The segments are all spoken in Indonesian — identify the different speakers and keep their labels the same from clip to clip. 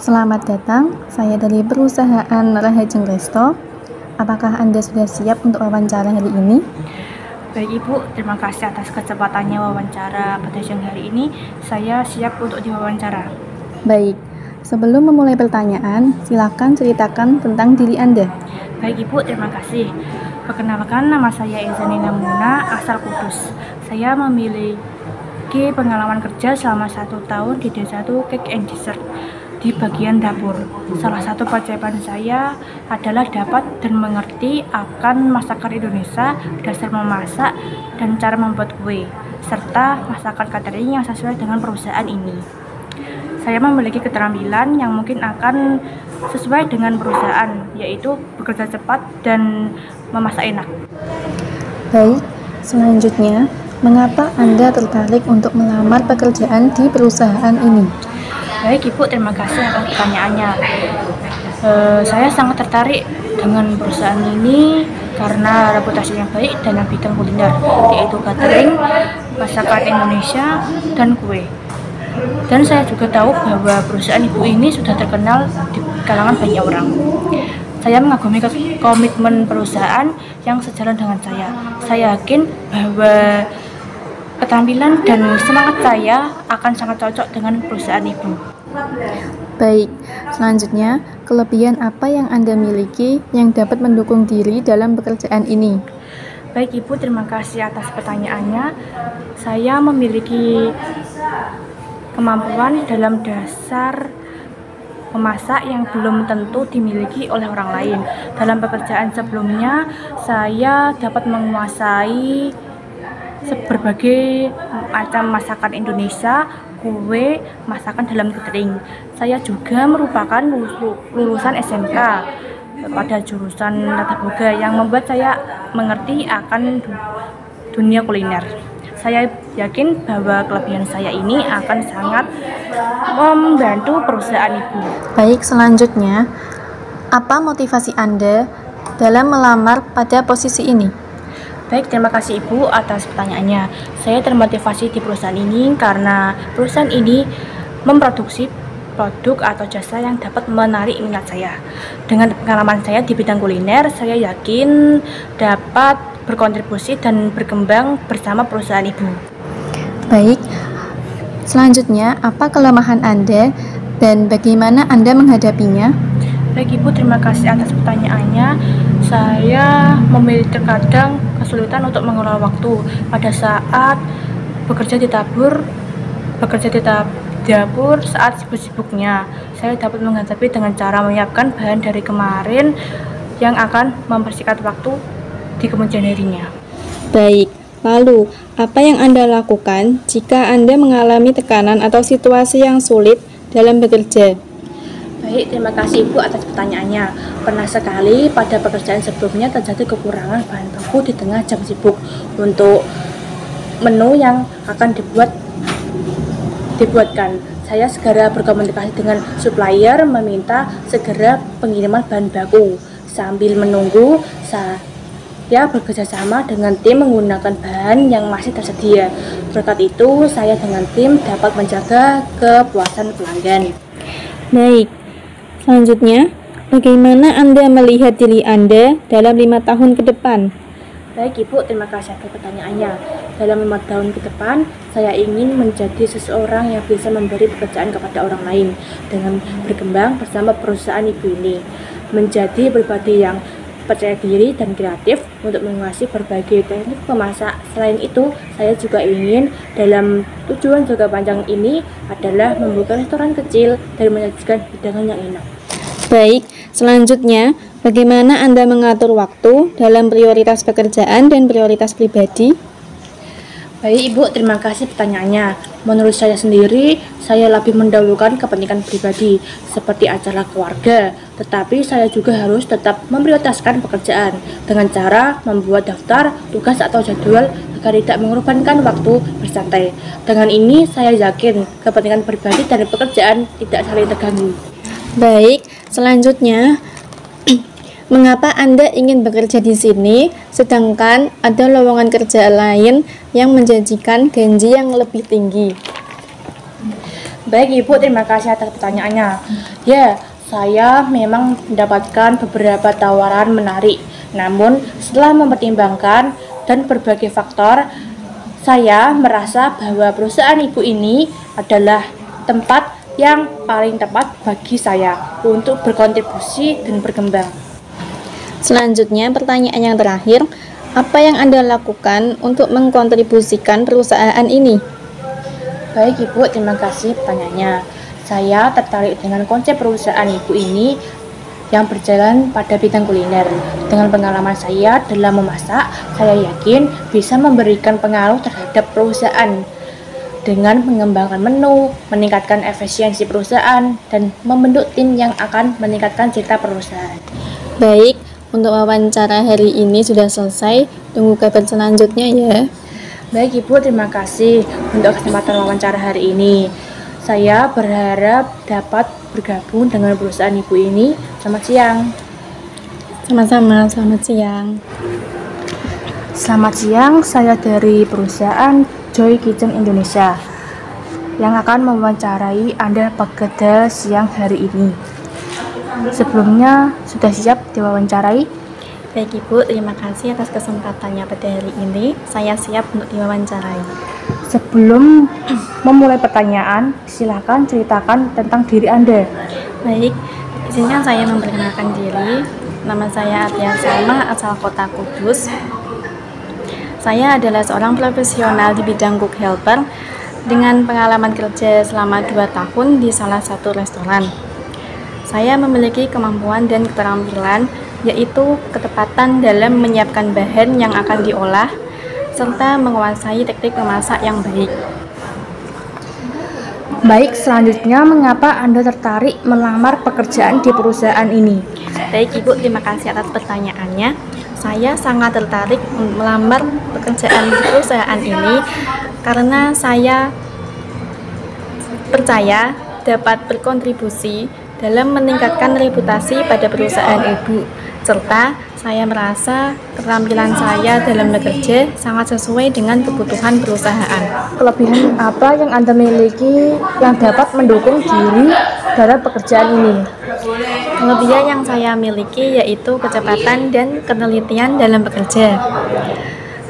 Speaker 1: Selamat datang, saya dari perusahaan Rahajeng Resto. Apakah Anda sudah siap untuk wawancara hari ini?
Speaker 2: Baik Ibu, terima kasih atas kesempatannya wawancara pada siang hari ini. Saya siap untuk diwawancara.
Speaker 1: Baik, sebelum memulai pertanyaan, silakan ceritakan tentang diri Anda.
Speaker 2: Baik Ibu, terima kasih. Perkenalkan, nama saya Ezanina Muna, asal Kudus. Saya memiliki pengalaman kerja selama 1 tahun di D1 Cake and Dessert di bagian dapur. Salah satu pencapaian saya adalah dapat dan mengerti akan masakan Indonesia, dasar memasak, dan cara membuat kue, serta masakan catering yang sesuai dengan perusahaan ini. Saya memiliki keterampilan yang mungkin akan sesuai dengan perusahaan, yaitu bekerja cepat dan memasak enak.
Speaker 1: Baik, selanjutnya, mengapa Anda tertarik untuk melamar pekerjaan di perusahaan ini?
Speaker 2: Baik Ibu, terima kasih atas pertanyaannya. Saya sangat tertarik dengan perusahaan ini karena reputasinya baik dalam bidang kuliner, yaitu catering, masakan Indonesia, dan kue. Dan saya juga tahu bahwa perusahaan Ibu ini sudah terkenal di kalangan banyak orang. Saya mengagumi komitmen perusahaan yang sejalan dengan saya. Saya yakin bahwa keterampilan dan semangat saya akan sangat cocok dengan perusahaan Ibu.
Speaker 1: Baik, selanjutnya, kelebihan apa yang Anda miliki yang dapat mendukung diri dalam pekerjaan ini?
Speaker 2: Baik Ibu, terima kasih atas pertanyaannya. Saya memiliki kemampuan dalam dasar memasak yang belum tentu dimiliki oleh orang lain. Dalam pekerjaan sebelumnya, saya dapat menguasai berbagai macam masakan Indonesia, kue, masakan dalam catering. Saya juga merupakan lulusan SMK pada jurusan Tata Boga yang membuat saya mengerti akan dunia kuliner. Saya yakin bahwa kelebihan saya ini akan sangat membantu perusahaan Ibu.
Speaker 1: Baik, selanjutnya, apa motivasi Anda dalam melamar pada posisi ini?
Speaker 2: Baik, terima kasih Ibu atas pertanyaannya. Saya termotivasi di perusahaan ini karena perusahaan ini memproduksi produk atau jasa yang dapat menarik minat saya. Dengan pengalaman saya di bidang kuliner, saya yakin dapat berkontribusi dan berkembang bersama perusahaan Ibu.
Speaker 1: Baik, selanjutnya, apa kelemahan Anda dan bagaimana Anda menghadapinya?
Speaker 2: Baik Ibu, terima kasih atas pertanyaannya. Saya memiliki terkadang kesulitan untuk mengelola waktu pada saat bekerja di dapur saat sibuk-sibuknya. Saya dapat menghadapi dengan cara menyiapkan bahan dari kemarin yang akan mempersingkat waktu di kemudian harinya.
Speaker 1: Baik, lalu apa yang Anda lakukan jika Anda mengalami tekanan atau situasi yang sulit dalam bekerja?
Speaker 2: Baik, terima kasih Ibu atas pertanyaannya. Pernah sekali pada pekerjaan sebelumnya terjadi kekurangan bahan baku di tengah jam sibuk untuk menu yang akan dibuatkan. Saya segera berkomunikasi dengan supplier meminta segera pengiriman bahan baku. Sambil menunggu, saya bekerjasama dengan tim menggunakan bahan yang masih tersedia. Berkat itu, saya dengan tim dapat menjaga kepuasan pelanggan.
Speaker 1: Baik, selanjutnya, bagaimana Anda melihat diri Anda dalam 5 tahun ke depan?
Speaker 2: Baik Ibu, terima kasih atas pertanyaannya. Dalam 5 tahun ke depan, saya ingin menjadi seseorang yang bisa memberi pekerjaan kepada orang lain dengan berkembang bersama perusahaan Ibu ini. Menjadi pribadi yang percaya diri dan kreatif untuk menguasai berbagai teknik memasak. Selain itu, saya juga ingin dalam tujuan jangka panjang ini adalah membuka restoran kecil dan menyajikan hidangan yang enak.
Speaker 1: Baik, selanjutnya, bagaimana Anda mengatur waktu dalam prioritas pekerjaan dan prioritas pribadi?
Speaker 2: Baik Ibu, terima kasih pertanyaannya. Menurut saya sendiri, saya lebih mendahulukan kepentingan pribadi seperti acara keluarga, tetapi saya juga harus tetap memprioritaskan pekerjaan dengan cara membuat daftar tugas atau jadwal agar tidak mengorbankan waktu bersantai. Dengan ini, saya yakin kepentingan pribadi dan pekerjaan tidak saling terganggu.
Speaker 1: Baik, selanjutnya, mengapa Anda ingin bekerja di sini, sedangkan ada lowongan kerja lain yang menjanjikan gaji yang lebih tinggi?
Speaker 2: Baik Ibu, terima kasih atas pertanyaannya. Ya, saya memang mendapatkan beberapa tawaran menarik. Namun, setelah mempertimbangkan dan berbagai faktor, saya merasa bahwa perusahaan Ibu ini adalah tempat yang paling tepat bagi saya untuk berkontribusi dan berkembang.
Speaker 1: Selanjutnya, pertanyaan yang terakhir, apa yang Anda lakukan untuk mengkontribusikan perusahaan ini?
Speaker 2: Baik Ibu, terima kasih pertanyaannya. Saya tertarik dengan konsep perusahaan Ibu ini yang berjalan pada bidang kuliner. Dengan pengalaman saya dalam memasak, saya yakin bisa memberikan pengaruh terhadap perusahaan dengan mengembangkan menu, meningkatkan efisiensi perusahaan, dan membentuk tim yang akan meningkatkan citra perusahaan.
Speaker 1: Baik, untuk wawancara hari ini sudah selesai. Tunggu kabar selanjutnya ya.
Speaker 2: Baik Ibu, terima kasih untuk kesempatan wawancara hari ini. Saya berharap dapat bergabung dengan perusahaan Ibu ini. Selamat siang.
Speaker 1: Sama-sama, selamat siang.
Speaker 2: Selamat siang, saya dari perusahaan Joy Kitchen Indonesia yang akan mewawancarai Anda pada siang hari ini. Sebelumnya, sudah siap diwawancarai?
Speaker 1: Baik Ibu, terima kasih atas kesempatannya pada hari ini. Saya siap untuk diwawancarai.
Speaker 2: Sebelum memulai pertanyaan, silakan ceritakan tentang diri Anda.
Speaker 1: Baik, izinkan saya memperkenalkan diri. Nama saya Atia Salma, asal kota Kudus. Saya adalah seorang profesional di bidang cook helper dengan pengalaman kerja selama 2 tahun di salah satu restoran. Saya memiliki kemampuan dan keterampilan, yaitu ketepatan dalam menyiapkan bahan yang akan diolah, serta menguasai teknik memasak yang baik.
Speaker 2: Baik, selanjutnya mengapa Anda tertarik melamar pekerjaan di perusahaan ini?
Speaker 1: Baik Ibu, terima kasih atas pertanyaannya. Saya sangat tertarik melamar pekerjaan di perusahaan ini karena saya percaya dapat berkontribusi dalam meningkatkan reputasi pada perusahaan Ibu, serta saya merasa keterampilan saya dalam bekerja sangat sesuai dengan kebutuhan perusahaan.
Speaker 2: Kelebihan apa yang Anda miliki yang dapat mendukung diri dalam pekerjaan ini?
Speaker 1: Kelebihan yang saya miliki yaitu kecepatan dan penelitian dalam bekerja.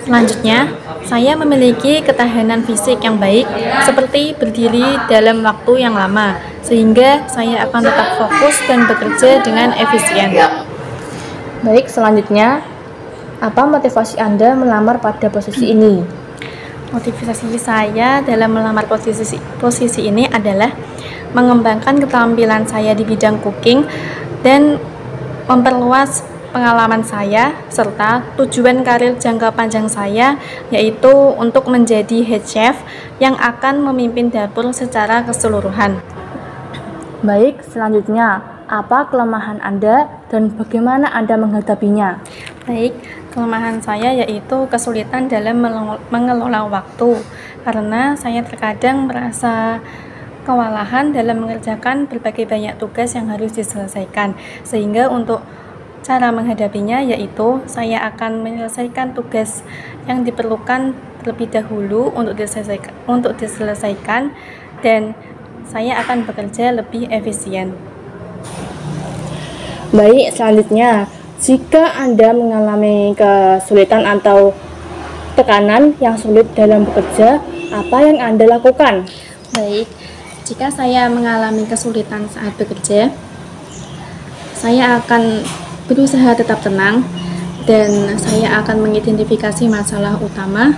Speaker 1: Selanjutnya, saya memiliki ketahanan fisik yang baik seperti berdiri dalam waktu yang lama, sehingga saya akan tetap fokus dan bekerja dengan efisien.
Speaker 2: Baik, selanjutnya, apa motivasi Anda melamar pada posisi ini?
Speaker 1: Motivasi saya dalam melamar posisi ini adalah mengembangkan keterampilan saya di bidang cooking dan memperluas pengalaman saya serta tujuan karir jangka panjang saya yaitu untuk menjadi head chef yang akan memimpin dapur secara keseluruhan.
Speaker 2: Baik, selanjutnya, apa kelemahan Anda dan bagaimana Anda menghadapinya?
Speaker 1: Baik, kelemahan saya yaitu kesulitan dalam mengelola waktu karena saya terkadang merasa kewalahan dalam mengerjakan berbagai banyak tugas yang harus diselesaikan, sehingga untuk cara menghadapinya yaitu saya akan menyelesaikan tugas yang diperlukan terlebih dahulu untuk diselesaikan dan saya akan bekerja lebih efisien.
Speaker 2: Baik, selanjutnya, jika Anda mengalami kesulitan atau tekanan yang sulit dalam bekerja, apa yang Anda lakukan?
Speaker 1: Baik, jika saya mengalami kesulitan saat bekerja, saya akan berusaha tetap tenang dan saya akan mengidentifikasi masalah utama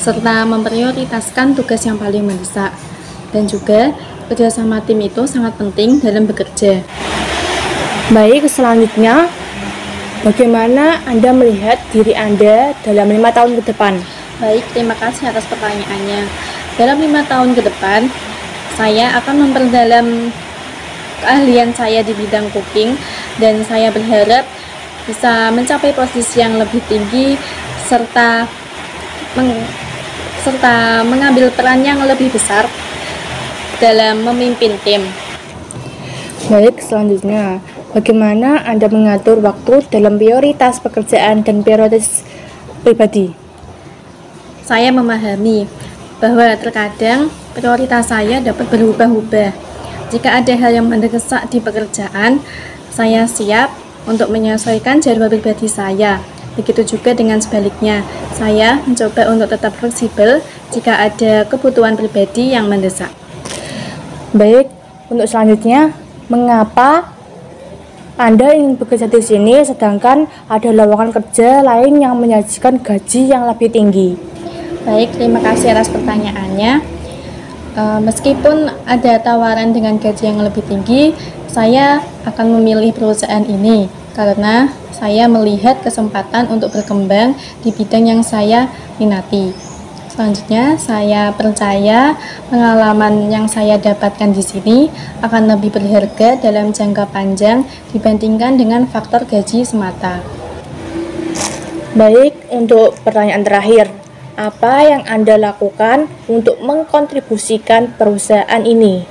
Speaker 1: serta memprioritaskan tugas yang paling mendesak. Dan juga kerjasama tim itu sangat penting dalam bekerja.
Speaker 2: Baik, selanjutnya, bagaimana Anda melihat diri Anda dalam 5 tahun ke depan?
Speaker 1: Baik, terima kasih atas pertanyaannya. Dalam 5 tahun ke depan, saya akan memperdalam keahlian saya di bidang cooking dan saya berharap bisa mencapai posisi yang lebih tinggi serta mengambil peran yang lebih besar dalam memimpin tim.
Speaker 2: Baik, selanjutnya, bagaimana Anda mengatur waktu dalam prioritas pekerjaan dan prioritas pribadi?
Speaker 1: Saya memahami bahwa terkadang prioritas saya dapat berubah-ubah. Jika ada hal yang mendesak di pekerjaan, saya siap untuk menyesuaikan jadwal pribadi saya. Begitu juga dengan sebaliknya, saya mencoba untuk tetap fleksibel jika ada kebutuhan pribadi yang mendesak.
Speaker 2: Baik, untuk selanjutnya, mengapa Anda ingin bekerja di sini sedangkan ada lowongan kerja lain yang menyajikan gaji yang lebih tinggi?
Speaker 1: Baik, terima kasih atas pertanyaannya. Meskipun ada tawaran dengan gaji yang lebih tinggi, saya akan memilih perusahaan ini karena saya melihat kesempatan untuk berkembang di bidang yang saya minati. Selanjutnya, saya percaya pengalaman yang saya dapatkan di sini akan lebih berharga dalam jangka panjang dibandingkan dengan faktor gaji semata.
Speaker 2: Baik, untuk pertanyaan terakhir, apa yang Anda lakukan untuk mengkontribusikan perusahaan ini?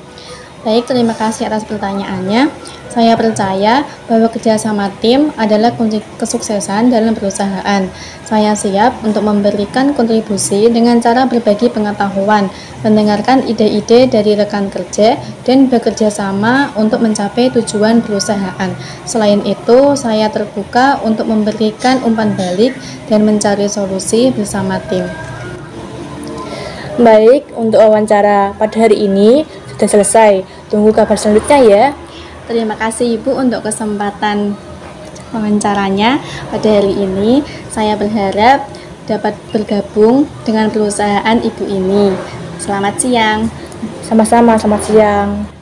Speaker 1: Baik, terima kasih atas pertanyaannya. Saya percaya bahwa kerjasama tim adalah kunci kesuksesan dalam perusahaan. Saya siap untuk memberikan kontribusi dengan cara berbagi pengetahuan, mendengarkan ide-ide dari rekan kerja, dan bekerja sama untuk mencapai tujuan perusahaan. Selain itu, saya terbuka untuk memberikan umpan balik dan mencari solusi bersama tim.
Speaker 2: Baik, untuk wawancara pada hari ini sudah selesai. Tunggu kabar selanjutnya ya.
Speaker 1: Terima kasih Ibu untuk kesempatan wawancaranya pada hari ini. Saya berharap dapat bergabung dengan perusahaan Ibu ini. Selamat siang.
Speaker 2: Sama-sama, selamat siang.